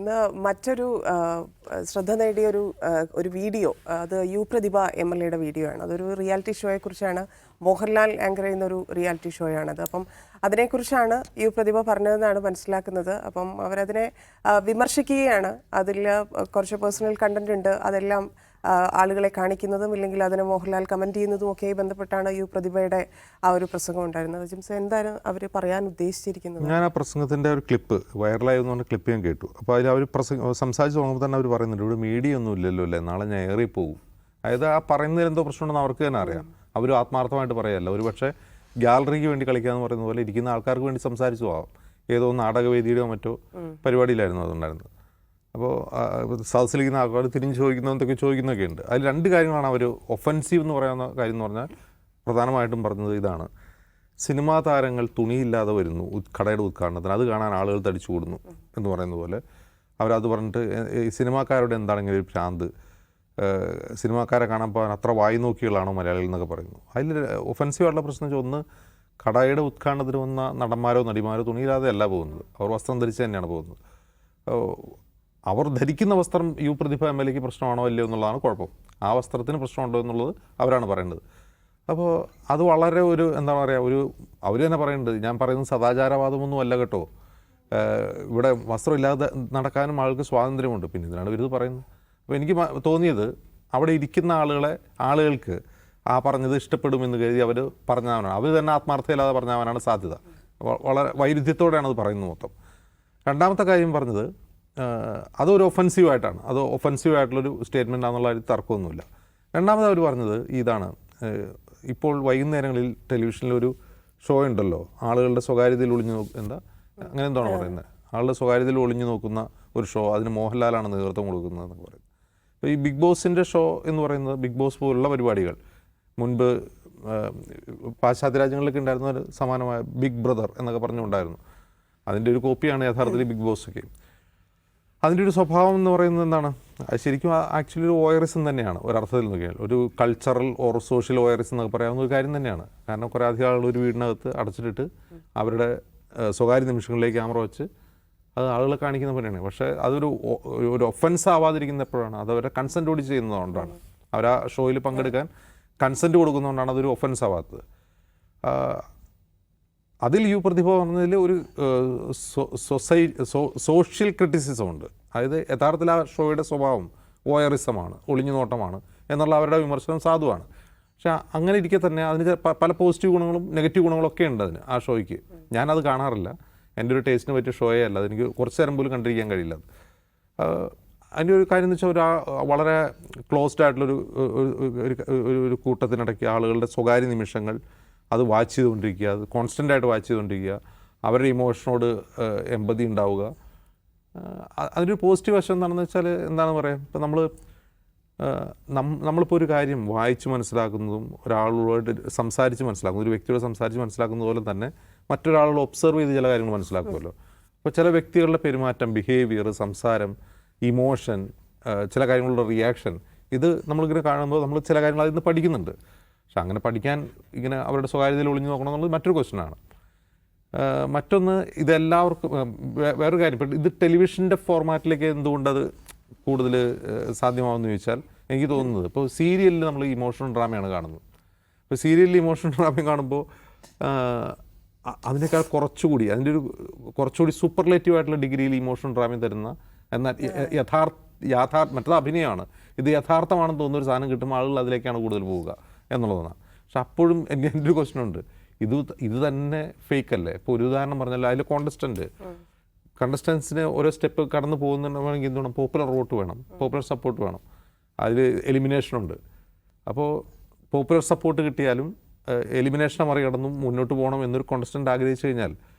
ഇന്ന് മറ്റൊരു ശ്രദ്ധ നേടിയ ഒരു വീഡിയോ, അത് യു പ്രതിഭ MLA വീഡിയോ ആണ്. അതൊരു റിയാലിറ്റി ഷോയെക്കുറിച്ചാണ്. മോഹൻലാൽ ആങ്കർ ചെയ്യുന്നൊരു റിയാലിറ്റി ഷോയാണത്. അപ്പം അതിനെക്കുറിച്ചാണ് യു പ്രതിഭ പറഞ്ഞതെന്നാണ് മനസ്സിലാക്കുന്നത്. അപ്പം അവരതിനെ വിമർശിക്കുകയാണ്. അതിൽ കുറച്ച് പേഴ്സണൽ കണ്ടന്റ് ഉണ്ട്. അതെല്ലാം ആളുകളെ കാണിക്കുന്നതും ഇല്ലെങ്കിൽ അതിന് മോഹൻലാൽ കമൻറ്റ് ചെയ്യുന്നതും ഒക്കെ ബന്ധപ്പെട്ടാണ് യു പ്രതിഭയുടെ ആ ഒരു പ്രസംഗം ഉണ്ടായിരുന്നത്. ജിംസ്, എന്താണ് അവർ പറയാൻ ഉദ്ദേശിച്ചിരിക്കുന്നത്? ഞാൻ ആ പ്രസംഗത്തിൻ്റെ ഒരു ക്ലിപ്പ് വൈറലായതുകൊണ്ട് ക്ലിപ്പ് ഞാൻ കേട്ടു. അപ്പോൾ അതിൽ അവർ സംസാരിച്ച് തുടങ്ങുമ്പോൾ തന്നെ അവർ പറയുന്നുണ്ട്, ഇവിടെ മീഡിയ ഒന്നും ഇല്ലല്ലോ അല്ലേ, നാളെ ഞാൻ ഏറിപ്പോവും. അതായത് ആ പറയുന്നതിൽ എന്തോ പ്രശ്നമുണ്ടെന്ന് അവർക്ക് തന്നെ അറിയാം. അവർ ആത്മാർത്ഥമായിട്ട് പറയല്ല. ഒരു പക്ഷേ ഗാലറിക്ക് വേണ്ടി കളിക്കാമെന്ന് പറയുന്ന പോലെ ഇരിക്കുന്ന ആൾക്കാർക്ക് വേണ്ടി സംസാരിച്ചു പോകാം. ഏതോ നാടകവേദിയുടെയോ മറ്റോ പരിപാടിയിലായിരുന്നു അതുണ്ടായിരുന്നത്. അപ്പോൾ സദസ്സിലിരിക്കുന്ന ആൾക്കാർ തിരിഞ്ഞ് ചോദിക്കുന്നതൊക്കെ ചോദിക്കുന്നൊക്കെ ഉണ്ട്. അതിൽ രണ്ട് കാര്യങ്ങളാണ് അവർ ഒഫൻസീവ് എന്ന് പറയുന്ന കാര്യം എന്ന് പറഞ്ഞാൽ പ്രധാനമായിട്ടും പറഞ്ഞത് ഇതാണ്: സിനിമാ താരങ്ങൾ തുണിയില്ലാതെ വരുന്നു കടയുടെ ഉദ്ഘാടനത്തിന്, അത് കാണാൻ ആളുകൾ തടിച്ചു കൂടുന്നു എന്ന് പറയുന്ന പോലെ അവരത് പറഞ്ഞിട്ട് ഈ സിനിമാക്കാരുടെ എന്താണെങ്കിലും ഒരു ഭ്രാന്ത്, സിനിമാക്കാരെ കാണാൻ പോകാൻ അത്ര വായി നോക്കികളാണോ മലയാളികൾ എന്നൊക്കെ പറയുന്നു. അതിൽ ഒഫൻസീവായിട്ടുള്ള പ്രശ്നം ഒന്ന്, കടയുടെ ഉദ്ഘാടനത്തിന് വന്ന നടന്മാരോ നടിമാരോ തുണിയില്ലാതെ അല്ല പോകുന്നത്, അവർ വസ്ത്രം ധരിച്ച് തന്നെയാണ് പോകുന്നത്. അവർ ധരിക്കുന്ന വസ്ത്രം യു പ്രതിഭ MLAക്ക് പ്രശ്നമാണോ അല്ലയോ എന്നുള്ളതാണ് കുഴപ്പം. ആ വസ്ത്രത്തിന് പ്രശ്നമുണ്ടോ എന്നുള്ളത് അവരാണ് പറയേണ്ടത്. അപ്പോൾ അത് വളരെ എന്താ പറയുക, അവർ തന്നെ പറയുന്നുണ്ട്, ഞാൻ പറയുന്നത് സദാചാരവാദമൊന്നും അല്ല കേട്ടോ, ഇവിടെ വസ്ത്രമില്ലാതെ നടക്കാനും ആൾക്ക് സ്വാതന്ത്ര്യമുണ്ട്, പിന്നെ ഇതിനാണ് ഇവരിത് പറയുന്നത്. അപ്പോൾ എനിക്ക് തോന്നിയത് അവിടെ ഇരിക്കുന്ന ആളുകൾക്ക് ആ പറഞ്ഞത് ഇഷ്ടപ്പെടുമെന്ന് കരുതി അവർ പറഞ്ഞവനാണ്, അവർ തന്നെ ആത്മാർത്ഥയില്ലാതെ പറഞ്ഞവനാണ് സാധ്യത. വളരെ വൈരുദ്ധ്യത്തോടെയാണ് അത് പറയുന്നത് മൊത്തം. രണ്ടാമത്തെ കാര്യം പറഞ്ഞത് അതൊരു ഒഫൻസീവായിട്ടാണ്, അത് ഒഫൻസീവായിട്ടുള്ളൊരു സ്റ്റേറ്റ്മെൻ്റ് ആണെന്നുള്ള കാര്യം തർക്കമൊന്നുമില്ല. രണ്ടാമത് അവർ പറഞ്ഞത് ഇതാണ്: ഇപ്പോൾ വൈകുന്നേരങ്ങളിൽ ടെലിവിഷനിലൊരു ഷോ ഉണ്ടല്ലോ, ആളുകളുടെ സ്വകാര്യതയിൽ അങ്ങനെ എന്താണ് പറയുന്നത്, ആളുടെ സ്വകാര്യതയിൽ ഒളിഞ്ഞു നോക്കുന്ന ഒരു ഷോ, അതിന് മോഹൻലാലാണ് നേതൃത്വം കൊടുക്കുന്നത് എന്നൊക്കെ പറയുന്നത്. അപ്പോൾ ഈ ബിഗ് ബോസിൻ്റെ ഷോ എന്ന് പറയുന്നത്, ബിഗ് ബോസ് പോലുള്ള പരിപാടികൾ മുൻപ് പാശ്ചാത്യ രാജ്യങ്ങളിലൊക്കെ ഉണ്ടായിരുന്ന ഒരു സമാനമായ ബിഗ് ബ്രദർ എന്നൊക്കെ പറഞ്ഞുകൊണ്ടായിരുന്നു. അതിൻ്റെ ഒരു കോപ്പിയാണ് യഥാർത്ഥത്തിൽ ബിഗ് ബോസൊക്കെ. അതിൻ്റെ ഒരു സ്വഭാവം എന്ന് പറയുന്നത് എന്താണ്, അത് ശരിക്കും ആക്ച്വലി ഒരു വോയറിസം തന്നെയാണ് ഒരർത്ഥത്തിൽ നോക്കിയാൽ. ഒരു കൾച്ചറൽ ഓർ സോഷ്യൽ വോയറിസം എന്നൊക്കെ പറയാവുന്ന ഒരു കാര്യം തന്നെയാണ്. കാരണം കുറേ അധികം ആളുകൾ ഒരു വീടിനകത്ത് അടച്ചിട്ടിട്ട് അവരുടെ സ്വകാര്യ നിമിഷങ്ങളിലേക്ക് ക്യാമറ വെച്ച് അത് ആളുകളെ കാണിക്കുന്ന പോലെയാണ്. പക്ഷേ അതൊരു ഒഫൻസ് ആവാതിരിക്കുന്നപ്പോഴാണ്, അത് അവരെ കൺസെൻറ്റോടി ചെയ്യുന്നതുകൊണ്ടാണ്, അവർ ആ ഷോയിൽ പങ്കെടുക്കാൻ കൺസെൻറ്റ് കൊടുക്കുന്നതുകൊണ്ടാണ് അതൊരു ഒഫൻസ് ആവാത്തത്. അതിൽ യു പ്രതിഭ പറഞ്ഞതിൽ ഒരു സോഷ്യൽ ക്രിറ്റിസിസം ഉണ്ട്. അതായത് യഥാർത്ഥത്തിൽ ആ ഷോയുടെ സ്വഭാവം വോയറിസമാണ്, ഒളിഞ്ഞു നോട്ടമാണ് എന്നുള്ള അവരുടെ വിമർശനം സാധുവാണ്. പക്ഷെ അങ്ങനെ ഇരിക്കെ തന്നെ അതിന് പല പോസിറ്റീവ് ഗുണങ്ങളും നെഗറ്റീവ് ഗുണങ്ങളും ഒക്കെ ഉണ്ട് അതിന്, ആ ഷോയ്ക്ക്. ഞാനത് കാണാറില്ല, എൻ്റെ ഒരു ടേസ്റ്റിന് പറ്റിയ ഷോയേ അല്ല, അതെനിക്ക് കുറച്ച് നേരം പോലും കണ്ടിരിക്കാൻ കഴിയില്ല. അതിൻ്റെ ഒരു കാര്യം എന്ന് വെച്ചാൽ വളരെ ക്ലോസ്ഡ് ആയിട്ടുള്ളൊരു ഒരു കൂട്ടത്തിനിടയ്ക്ക് ആളുകളുടെ സ്വകാര്യ നിമിഷങ്ങൾ അത് വാച്ച് ചെയ്തുകൊണ്ടിരിക്കുക, അത് കോൺസ്റ്റൻ്റായിട്ട് വാച്ച് ചെയ്തുകൊണ്ടിരിക്കുക, അവരുടെ ഇമോഷനോട് എമ്പതി ഉണ്ടാവുക. അതിനൊരു പോസിറ്റീവ് വശം എന്താണെന്ന് വെച്ചാൽ എന്താണെന്ന് പറയാം, ഇപ്പോൾ നമ്മളിപ്പോൾ ഒരു കാര്യം വായിച്ച് മനസ്സിലാക്കുന്നതും ഒരാളോട് സംസാരിച്ച് മനസ്സിലാക്കുന്നതും, ഒരു വ്യക്തിയോട് സംസാരിച്ച് മനസ്സിലാക്കുന്നത് പോലെ തന്നെ മറ്റൊരാളോട് ഒബ്സർവ് ചെയ്ത് ചില കാര്യങ്ങൾ മനസ്സിലാക്കുമല്ലോ. അപ്പോൾ ചില വ്യക്തികളുടെ പെരുമാറ്റം, ബിഹേവിയർ, സംസാരം, ഇമോഷൻ, ചില കാര്യങ്ങളുടെ റിയാക്ഷൻ, ഇത് നമ്മളിങ്ങനെ കാണുമ്പോൾ നമ്മൾ ചില കാര്യങ്ങൾ അതിൽ നിന്ന് പഠിക്കുന്നുണ്ട്. പക്ഷെ അങ്ങനെ പഠിക്കാൻ ഇങ്ങനെ അവരുടെ സ്വകാര്യതയിൽ ഒളിഞ്ഞു നോക്കണം എന്നുള്ളത് മറ്റൊരു ക്വസ്റ്റ്യനാണ്. മറ്റൊന്ന്, ഇതെല്ലാവർക്കും വേറൊരു കാര്യം, ഇപ്പം ഇത് ടെലിവിഷൻ്റെ ഫോർമാറ്റിലേക്ക് എന്തുകൊണ്ടത് കൂടുതൽ സാധ്യമാവുമെന്ന് ചോദിച്ചാൽ എനിക്ക് തോന്നുന്നത്, ഇപ്പോൾ സീരിയലിൽ നമ്മൾ ഇമോഷണൽ ഡ്രാമയാണ് കാണുന്നത്. ഇപ്പോൾ സീരിയലിൽ ഇമോഷണൽ ഡ്രാമ കാണുമ്പോൾ അതിനേക്കാൾ അതിൻ്റെ ഒരു കുറച്ചുകൂടി സൂപ്പർലേറ്റീവായിട്ടുള്ള ഡിഗ്രിയിൽ ഇമോഷണൽ ഡ്രാമ തരുന്ന, എന്നാൽ മറ്റത് അഭിനയമാണ്, ഇത് യഥാർത്ഥമാണെന്ന് തോന്നുന്ന ഒരു സാധനം കിട്ടുമ്പോൾ ആളുകൾ അതിലേക്കാണ് കൂടുതൽ പോവുക എന്നുള്ളതാണ്. പക്ഷെ അപ്പോഴും എൻ്റെ ഒരു ക്വസ്റ്റ്യൻ ഉണ്ട്, ഇത് തന്നെ ഫേക്ക് അല്ലേ? ഇപ്പോൾ ഒരു ഉദാഹരണം പറഞ്ഞാൽ, അതിൽ കണ്ടസ്റ്റൻസിന് ഓരോ സ്റ്റെപ്പ് കടന്നു പോകുന്നുണ്ടെങ്കിൽ എന്ത് വേണം? പോപ്പുലർ വോട്ട് വേണം, പോപ്പുലർ സപ്പോർട്ട് വേണം, അതിൽ എലിമിനേഷനുണ്ട്. അപ്പോൾ പോപ്പുലർ സപ്പോർട്ട് കിട്ടിയാലും എലിമിനേഷനെ മറികടന്നും മുന്നോട്ട് പോകണം എന്നൊരു കോൺസ്റ്റൻ്റ് ആഗ്രഹിച്ചു കഴിഞ്ഞാൽ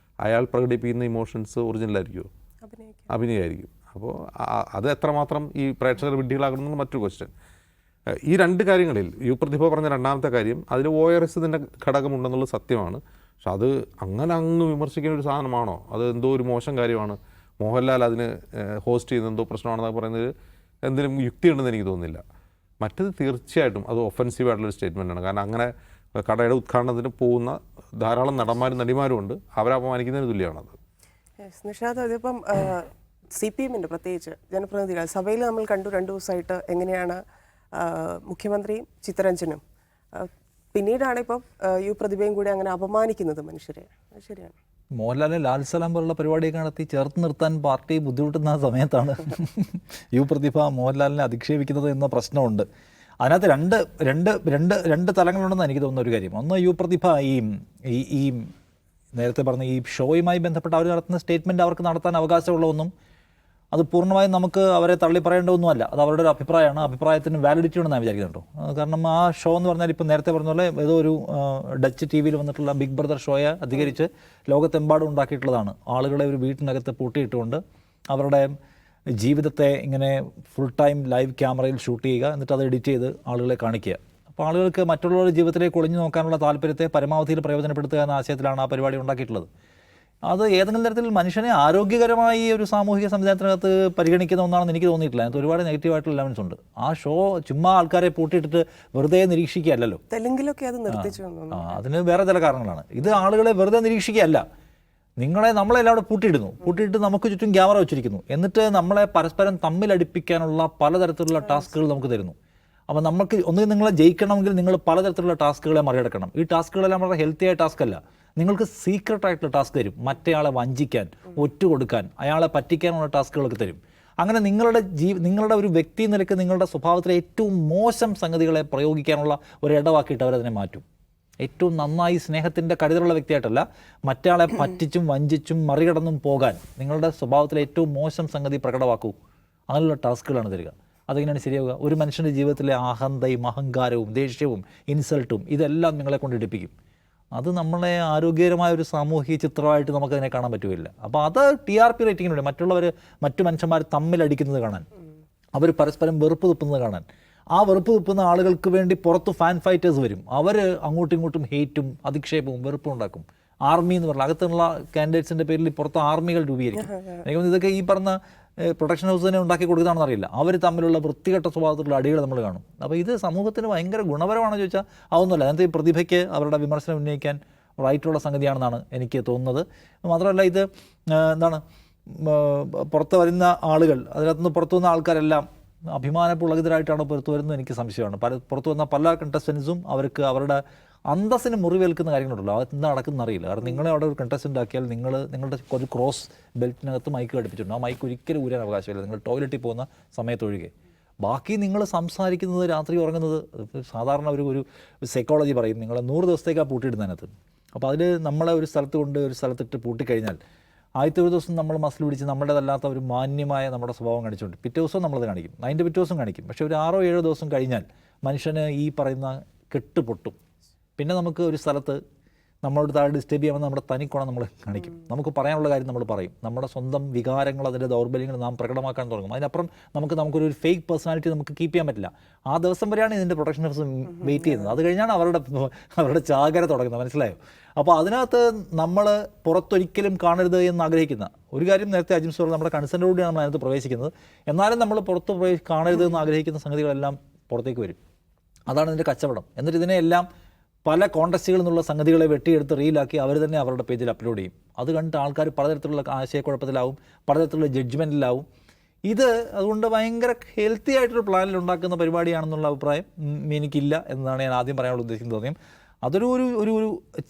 അയാൾ പ്രകടിപ്പിക്കുന്ന ഇമോഷൻസ് ഒറിജിനലായിരിക്കുമോ? അഭിനയമായിരിക്കും. അപ്പോൾ അത് എത്രമാത്രം ഈ പ്രേക്ഷകർ വിഡ്ഢികളാകണമെന്ന് മറ്റൊരു ക്വസ്റ്റ്യൻ. ഈ രണ്ട് കാര്യങ്ങളിൽ യു പ്രതിഭ പറഞ്ഞ രണ്ടാമത്തെ കാര്യം, അതിൽ വോയറിസത്തിൻ്റെ ഘടകമുണ്ടെന്നുള്ളത് സത്യമാണ്. പക്ഷെ അത് അങ്ങ് വിമർശിക്കുന്ന ഒരു സാധനമാണോ? അത് എന്തോ ഒരു മോശം കാര്യമാണ്, മോഹൻലാൽ അതിന് ഹോസ്റ്റ് ചെയ്യുന്ന എന്തോ പ്രശ്നമാണെന്നൊക്കെ പറയുന്നത് എന്തെങ്കിലും യുക്തിയുണ്ടെന്ന് എനിക്ക് തോന്നുന്നില്ല. മറ്റത് തീർച്ചയായിട്ടും അത് ഒഫൻസീവായിട്ടുള്ളൊരു സ്റ്റേറ്റ്മെൻറ്റാണ്. കാരണം അങ്ങനെ കടയുടെ ഉദ്ഘാടനത്തിന് പോകുന്ന ധാരാളം നടന്മാരും നടിമാരും ഉണ്ട്, അവരെ അപമാനിക്കുന്നതിന് തുല്യമാണത്. നിഷാദ്, അതിപ്പം CPM-ന്റെ പ്രത്യേകിച്ച് ജനപ്രതിനിധികൾ സഭയിൽ നമ്മൾ കണ്ടു 2 ദിവസമായിട്ട് എങ്ങനെയാണ് മുഖ്യമന്ത്രിയും ചിത്തരഞ്ജനും പിന്നീടാണ് ഇപ്പം യു പ്രതിഭയും കൂടി അങ്ങനെ അപമാനിക്കുന്നത് മനുഷ്യരെ. അത് ശരിയാണ്. മോഹൻലാലിനെ ലാൽ സലാം പോലുള്ള പരിപാടിയൊക്കെ നടത്തി ചേർത്ത് നിർത്താൻ പാർട്ടി ബുദ്ധിമുട്ടുന്ന സമയത്താണ് യു പ്രതിഭ മോഹൻലാലിനെ അധിക്ഷേപിക്കുന്നത് എന്ന പ്രശ്നമുണ്ട്. അതിനകത്ത് രണ്ട് തലങ്ങളുണ്ടെന്ന് എനിക്ക് തോന്നുന്ന ഒരു കാര്യം. ഒന്ന്, യു പ്രതിഭ ഈ നേരത്തെ പറഞ്ഞ ഈ ഷോയുമായി ബന്ധപ്പെട്ട് അവർ നടത്തുന്ന സ്റ്റേറ്റ്മെൻറ്റ് അവർക്ക് നടത്താൻ അവകാശമുള്ളതൊന്നും അത് പൂർണ്ണമായും നമുക്ക് അവരെ തള്ളി പറയേണ്ടതൊന്നുമല്ല. അത് അവരുടെ ഒരു അഭിപ്രായമാണ്. അഭിപ്രായത്തിന് വാലിഡിറ്റി ഉണ്ടെന്ന് ഞാൻ വിചാരിക്കുന്നുണ്ടോ. കാരണം ആ ഷോ എന്ന് പറഞ്ഞാൽ ഇപ്പം നേരത്തെ പറഞ്ഞ പോലെ ഏതോ ഒരു ഡച്ച് TV-യിൽ വന്നിട്ടുള്ള ബിഗ് ബ്രദർ ഷോയെ അധികരിച്ച് ലോകത്തെമ്പാടും ഉണ്ടാക്കിയിട്ടുള്ളതാണ്. ആളുകളെ ഒരു വീട്ടിനകത്ത് പൂട്ടിയിട്ടുകൊണ്ട് അവരുടെ ജീവിതത്തെ ഇങ്ങനെ ഫുൾ ടൈം ലൈവ് ക്യാമറയിൽ ഷൂട്ട് ചെയ്യുക, എന്നിട്ട് അത് എഡിറ്റ് ചെയ്ത് ആളുകളെ കാണിക്കുക. അപ്പോൾ ആളുകൾക്ക് മറ്റുള്ളവരുടെ ജീവിതത്തിലേക്ക് ഒളിഞ്ഞു നോക്കാനുള്ള താല്പര്യത്തെ പരമാവധിയിൽ പ്രയോജനപ്പെടുത്തുക എന്ന ആശയത്തിലാണ് ആ പരിപാടി ഉണ്ടാക്കിയിട്ടുള്ളത്. അത് ഏതെങ്കിലും തരത്തിൽ മനുഷ്യനെ ആരോഗ്യകരമായി ഒരു സാമൂഹിക സംവിധാനത്തിനകത്ത് പരിഗണിക്കുന്ന ഒന്നാണെന്ന് എനിക്ക് തോന്നിയിട്ടില്ല. അതിനകത്ത് ഒരുപാട് നെഗറ്റീവായിട്ടുള്ള എലമെൻസ് ഉണ്ട്. ആ ഷോ ചുമ്മാ ആൾക്കാരെ പൂട്ടിയിട്ടിട്ട് വെറുതെ നിരീക്ഷിക്കുകയല്ലോ. തെലുങ്കിലൊക്കെ അത് നിർത്തിച്ചു. അതിന് വേറെ ചില കാരണങ്ങളാണ്. ഇത് ആളുകളെ വെറുതെ നിരീക്ഷിക്കുകയല്ല, നമ്മളെല്ലാം അവിടെ പൂട്ടിയിട്ട് നമുക്ക് ചുറ്റും ക്യാമറ വെച്ചിരിക്കുന്നു. എന്നിട്ട് നമ്മളെ പരസ്പരം തമ്മിലടിപ്പിക്കാനുള്ള പലതരത്തിലുള്ള ടാസ്കുകൾ നമുക്ക് തരുന്നു. അപ്പോൾ നമുക്ക് ഒന്നുകിൽ നിങ്ങളെ ജയിക്കണമെങ്കിൽ നിങ്ങൾ പലതരത്തിലുള്ള ടാസ്കുകളെ മറികടക്കണം. ഈ ടാസ്കുകളെല്ലാം വളരെ ഹെൽത്തിയായ ടാസ്ക് അല്ല. നിങ്ങൾക്ക് സീക്രട്ടായിട്ടുള്ള ടാസ്ക് തരും. മറ്റേയാളെ വഞ്ചിക്കാൻ, ഒറ്റുകൊടുക്കാൻ, അയാളെ പറ്റിക്കാനുള്ള ടാസ്കുകളൊക്കെ തരും. അങ്ങനെ നിങ്ങളുടെ ഒരു വ്യക്തി നിലയ്ക്ക് നിങ്ങളുടെ സ്വഭാവത്തിലെ ഏറ്റവും മോശം സംഗതികളെ പ്രയോഗിക്കാനുള്ള ഒരു ഇടവാക്കിയിട്ട് അവരതിനെ മാറ്റും. ഏറ്റവും നന്നായി സ്നേഹത്തിൻ്റെ കരുതലുള്ള വ്യക്തിയായിട്ടല്ല, മറ്റയാളെ പറ്റിച്ചും വഞ്ചിച്ചും മറികടന്നും പോകാൻ നിങ്ങളുടെ സ്വഭാവത്തിലെ ഏറ്റവും മോശം സംഗതി പ്രകടമാക്കൂ. അങ്ങനെയുള്ള ടാസ്കുകളാണ് തരിക. അതെങ്ങനെയാണ് ശരിയാവുക? ഒരു മനുഷ്യൻ്റെ ജീവിതത്തിലെ അഹന്തയും അഹങ്കാരവും ദേഷ്യവും ഇൻസൾട്ടും ഇതെല്ലാം നിങ്ങളെ കൊണ്ട് ഇടിപ്പിക്കും. അത് നമ്മളെ ആരോഗ്യകരമായ ഒരു സാമൂഹിക ചിത്രമായിട്ട് നമുക്കതിനെ കാണാൻ പറ്റുകയില്ല. അപ്പോൾ അത് TRP റേറ്റിങ്ങിലൂടെ മറ്റു മനുഷ്യന്മാർ തമ്മിലടിക്കുന്നത് കാണാൻ, അവർ പരസ്പരം വെറുപ്പ് തുപ്പുന്നത് കാണാൻ, ആ വെറുപ്പ് തുപ്പുന്ന ആളുകൾക്ക് വേണ്ടി പുറത്ത് ഫാൻ ഫൈറ്റേഴ്സ് വരും. അവർ അങ്ങോട്ടും ഇങ്ങോട്ടും ഹെയ്റ്റും അധിക്ഷേപവും വെറുപ്പും ഉണ്ടാക്കും. ആർമി എന്ന് പറഞ്ഞാൽ അകത്തുള്ള കാൻഡിഡേറ്റ്സിൻ്റെ പേരിൽ പുറത്ത് ആർമികൾ രൂപീകരിക്കും. എനിക്ക് തോന്നുന്നു ഇതൊക്കെ ഈ പറഞ്ഞ പ്രൊഡക്ഷൻ ഹൗസ് തന്നെ ഉണ്ടാക്കി കൊടുക്കുകയാണെന്ന് അറിയില്ല. അവർ തമ്മിലുള്ള വൃത്തികെട്ട സ്വഭാവത്തിലുള്ള അടികൾ നമ്മൾ കാണും. അപ്പോൾ ഇത് സമൂഹത്തിന് ഭയങ്കര ഗുണപരമാണെന്ന് ചോദിച്ചാൽ അതൊന്നുമല്ല. അതിനകത്ത് ഈ പ്രതിഭയ്ക്ക് അവരുടെ വിമർശനം ഉന്നയിക്കാൻ റൈറ്റുള്ള സംഗതിയാണെന്നാണ് എനിക്ക് തോന്നുന്നത്. മാത്രമല്ല ഇത് എന്താണ് പുറത്ത് വരുന്ന ആളുകൾ, അതിനകത്തുനിന്ന് പുറത്തു വന്ന ആൾക്കാരെല്ലാം അഭിമാനപുളകിതരായിട്ടാണ് പുറത്തു വരുന്നത് എനിക്ക് സംശയമാണ്. പുറത്തു വന്ന പല കണ്ടസ്റ്റൻസും അവർക്ക് അവരുടെ അന്തസ്സിന് മുറിവേൽക്കുന്ന കാര്യങ്ങളുണ്ടല്ലോ, അത് എന്താ നടക്കുന്ന അറിയില്ല. കാരണം നിങ്ങളെ അവിടെ ഒരു കണ്ടസ്റ്റൻ്റ് ആക്കിയാൽ നിങ്ങളുടെ ഒരു ക്രോസ് ബെൽറ്റിനകത്ത് മൈക്ക് ഘടിപ്പിച്ചിട്ടുണ്ട്. ആ മൈക്ക് ഒരിക്കലും ഊരാൻ അവകാശമില്ല, നിങ്ങൾ ടോയ്ലറ്റിൽ പോകുന്ന സമയത്തൊഴികെ. ബാക്കി നിങ്ങൾ സംസാരിക്കുന്നത്, രാത്രി ഉറങ്ങുന്നത്, സാധാരണ ഒരു സൈക്കോളജി പറയും നിങ്ങളെ 100 ദിവസത്തേക്കാണ് പൂട്ടിയിടുന്നതിനകത്ത്. അപ്പോൾ അതിൽ നമ്മളെ ഒരു സ്ഥലത്തിട്ട് പൂട്ടിക്കഴിഞ്ഞാൽ ആദ്യത്തെ ഒരു ദിവസം നമ്മൾ മസിൽ പിടിച്ച് നമ്മുടേതല്ലാത്ത ഒരു മാന്യമായ നമ്മുടെ സ്വഭാവം കാണിച്ചുകൊണ്ട് പിറ്റേ ദിവസം നമ്മളത് കാണിക്കും, അതിൻ്റെ പിറ്റേ ദിവസം കാണിക്കും. പക്ഷേ ഒരു 6-7 ദിവസം കഴിഞ്ഞാൽ മനുഷ്യന് ഈ പറയുന്ന കെട്ട് പൊട്ടും. പിന്നെ നമുക്ക് ഒരു സ്ഥലത്ത് നമ്മളോട് താഴെ ഡിസ്റ്റർബ് ചെയ്യാമെന്ന് നമ്മുടെ തനിക്കോണം നമ്മൾ കാണിക്കും. നമുക്ക് പറയാനുള്ള കാര്യം നമ്മൾ പറയും. നമ്മുടെ സ്വന്തം വികാരങ്ങൾ, അതിൻ്റെ ദൗർബല്യങ്ങൾ നാം പ്രകടമാക്കാൻ തുടങ്ങും. അതിനപ്പുറം നമുക്കൊരു ഫേക്ക് പേഴ്സണാലിറ്റി നമുക്ക് കീപ്പ് ചെയ്യാൻ പറ്റില്ല. ആ ദിവസം വരെയാണ് ഇതിൻ്റെ പ്രൊട്ടക്ഷൻ ഹൗസ് വെയിറ്റ് ചെയ്യുന്നത്. അത് കഴിഞ്ഞാണ് അവരുടെ ചാകര തുടങ്ങുന്നത്. മനസ്സിലായോ? അപ്പോൾ അതിനകത്ത് നമ്മൾ പുറത്തൊരിക്കലും കാണരുത് എന്ന് ആഗ്രഹിക്കുന്ന ഒരു കാര്യം, നേരത്തെ അജിംസ് പറഞ്ഞ നമ്മുടെ കൺസെൻറ്റോടെയാണ് നമ്മൾ അതിനകത്ത് പ്രവേശിക്കുന്നത്. എന്നാലും നമ്മൾ പുറത്ത് കാണരുത് എന്ന് ആഗ്രഹിക്കുന്ന സംഗതികളെല്ലാം പുറത്തേക്ക് വരും. അതാണ് ഇതിൻ്റെ കച്ചവടം. എന്നിട്ട് ഇതിനെയെല്ലാം പല കോണ്ടസ്റ്റുകളിൽ നിന്നുള്ള സംഗതികളെ വെട്ടിയെടുത്ത് റീലാക്കി അവർ തന്നെ അവരുടെ പേജിൽ അപ്ലോഡ് ചെയ്യും. അത് കണ്ടിട്ട് ആൾക്കാർ പലതരത്തിലുള്ള ആശയക്കുഴപ്പത്തിലാവും, പലതരത്തിലുള്ള ജഡ്ജ്മെൻറ്റിലാവും. ഇത് അതുകൊണ്ട് ഭയങ്കര ഹെൽത്തി ആയിട്ടൊരു പ്ലാനിൽ ഉണ്ടാക്കുന്ന പരിപാടിയാണെന്നുള്ള അഭിപ്രായം എനിക്കില്ല എന്നതാണ് ഞാൻ ആദ്യം പറയാനുള്ള ഉദ്ദേശിക്കുന്നത്. തോന്നിയും അതൊരു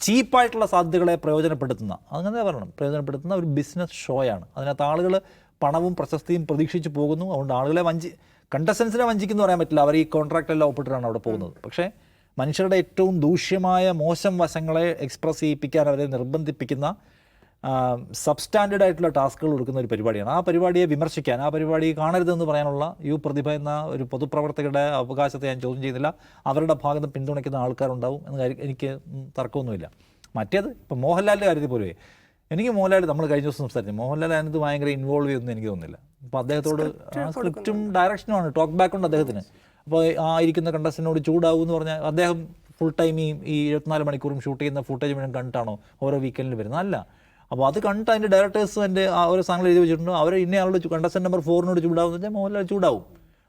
ചീപ്പായിട്ടുള്ള സാധ്യതകളെ പ്രയോജനപ്പെടുത്തുന്ന ഒരു ബിസിനസ് ഷോയാണ്. അതിനകത്ത് ആളുകൾ പണവും പ്രശസ്തിയും പ്രതീക്ഷിച്ച് പോകുന്നു. അതുകൊണ്ട് ആളുകളെ കണ്ടസ്റ്റൻസിനെ വഞ്ചിക്കുന്നു പറയാൻ പറ്റില്ല. അവർ ഈ കോൺട്രാക്റ്റ് എല്ലാം ഒപ്പിട്ടിട്ടാണ് അവിടെ പോകുന്നത്. പക്ഷേ മനുഷ്യരുടെ ഏറ്റവും ദൂഷ്യമായ മോശം വശങ്ങളെ എക്സ്പ്രസ് ചെയ്യിപ്പിക്കാൻ അവരെ നിർബന്ധിപ്പിക്കുന്ന സബ്സ്റ്റാൻഡേർഡ് ആയിട്ടുള്ള ടാസ്കുകൾ കൊടുക്കുന്ന ഒരു പരിപാടിയാണ്. ആ പരിപാടിയെ വിമർശിക്കാൻ, ആ പരിപാടി കാണരുതെന്ന് പറയാനുള്ള യു പ്രതിഭ എന്ന ഒരു പൊതുപ്രവർത്തകരുടെ അവകാശത്തെ ഞാൻ ചോദ്യം ചെയ്യുന്നില്ല. അവരുടെ ഭാഗത്ത് പിന്തുണയ്ക്കുന്ന ആൾക്കാരുണ്ടാവും എന്ന കാര്യം എനിക്ക് തർക്കമൊന്നുമില്ല. മറ്റേത് ഇപ്പോൾ മോഹൻലാലിൻ്റെ കാര്യത്തിൽ പോലും എനിക്ക് നമ്മൾ കഴിഞ്ഞ ദിവസം സംസാരിച്ചു, മോഹൻലാൽ അതിനകത്ത് ഭയങ്കര ഇൻവോൾവ് ചെയ്യുമെന്ന് എനിക്ക് തോന്നുന്നില്ല. അപ്പോൾ അദ്ദേഹത്തോട് സ്ക്രിപ്റ്റും ഡയറക്ഷനുമാണ്, ടോക്ക് ബാക്ക് ഉണ്ട് അദ്ദേഹത്തിന്. അപ്പോൾ ആ ഇരിക്കുന്ന കണ്ടസ്റ്റൻറ്റിനോട് ചൂടാവും എന്ന് പറഞ്ഞാൽ അദ്ദേഹം ഫുൾ ടൈം ഈ 24 മണിക്കൂറും ഷൂട്ട് ചെയ്യുന്ന ഫുട്ടേജ് മുഴുവൻ കണ്ടിട്ടാണോ ഓരോ വീക്കെൻഡിൽ വരുന്നത്? അല്ല. അപ്പോൾ അത് കണ്ടിട്ട് അതിൻ്റെ ഡയറക്ടേഴ്സ് എൻ്റെ ഓരോ സാധനങ്ങൾ എഴുതി വെച്ചിട്ടുണ്ട്. അവർ ഇന്നയാളോട് കണ്ടസ്റ്റൻറ്റ് നമ്പർ 4 ചൂടാവും എന്ന് വെച്ചാൽ മോഹൻലാൽ ചൂടാവും.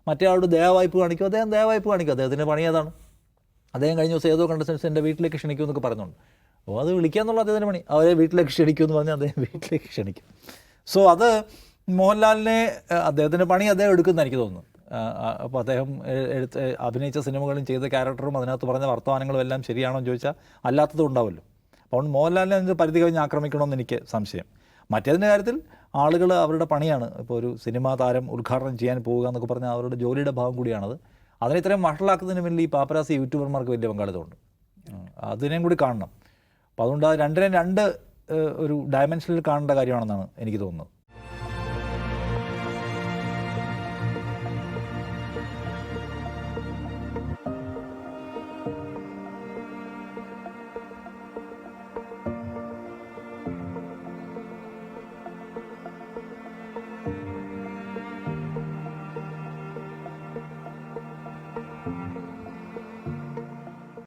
മറ്റേ ആളോട് ദയവായ്പ് കാണിക്കും, അദ്ദേഹം ദയവായ്പ് കാണിക്കും. അദ്ദേഹത്തിൻ്റെ പണി അതാണ്. അദ്ദേഹം കഴിഞ്ഞ ദിവസം ഏതോ കണ്ടസ്റ്റൻസ് എൻ്റെ വീട്ടിലേക്ക് ക്ഷണിക്കുമെന്നൊക്കെ പറയുന്നുണ്ട്. അപ്പോൾ അത് വിളിക്കുക എന്നുള്ള അദ്ദേഹത്തിൻ്റെ പണി. അവരെ വീട്ടിലേക്ക് ക്ഷണിക്കുമെന്ന് പറഞ്ഞാൽ അദ്ദേഹം വീട്ടിലേക്ക് ക്ഷണിക്കും. സോ അത് മോഹൻലാലിനെ അദ്ദേഹത്തിൻ്റെ പണി അദ്ദേഹം എടുക്കുന്ന എനിക്ക് തോന്നുന്നു. അപ്പോൾ അദ്ദേഹം അഭിനയിച്ച സിനിമകളും ചെയ്ത ക്യാരക്ടറും അതിനകത്ത് പറഞ്ഞ വർത്തമാനങ്ങളും എല്ലാം ശരിയാണോ എന്ന് ചോദിച്ചാൽ അല്ലാത്തതും ഉണ്ടാവുമല്ലോ. അപ്പോൾ മോഹൻലാലിനെ അതിന് പരിധി കഴിഞ്ഞ് ആക്രമിക്കണമെന്ന് എനിക്ക് സംശയം. മറ്റേതിൻ്റെ കാര്യത്തിൽ ആളുകൾ അവരുടെ പണിയാണ്. ഇപ്പോൾ ഒരു സിനിമാ താരം ഉദ്ഘാടനം ചെയ്യാൻ പോവുക എന്നൊക്കെ പറഞ്ഞാൽ അവരുടെ ജോലിയുടെ ഭാഗം കൂടിയാണത്. അതിനെ ഇത്രയും വഷളാക്കുന്നതിന് വേണ്ടി ഈ പാപ്പരാസി യൂട്യൂബർമാർക്ക് വലിയ പങ്കാളിത്തമുണ്ട്. അതിനെയും കൂടി കാണണം. അപ്പോൾ അതുകൊണ്ട് രണ്ടിനെ രണ്ട് ഒരു ഡയമെൻഷനിൽ കാണേണ്ട കാര്യമാണെന്നാണ് എനിക്ക് തോന്നുന്നത്.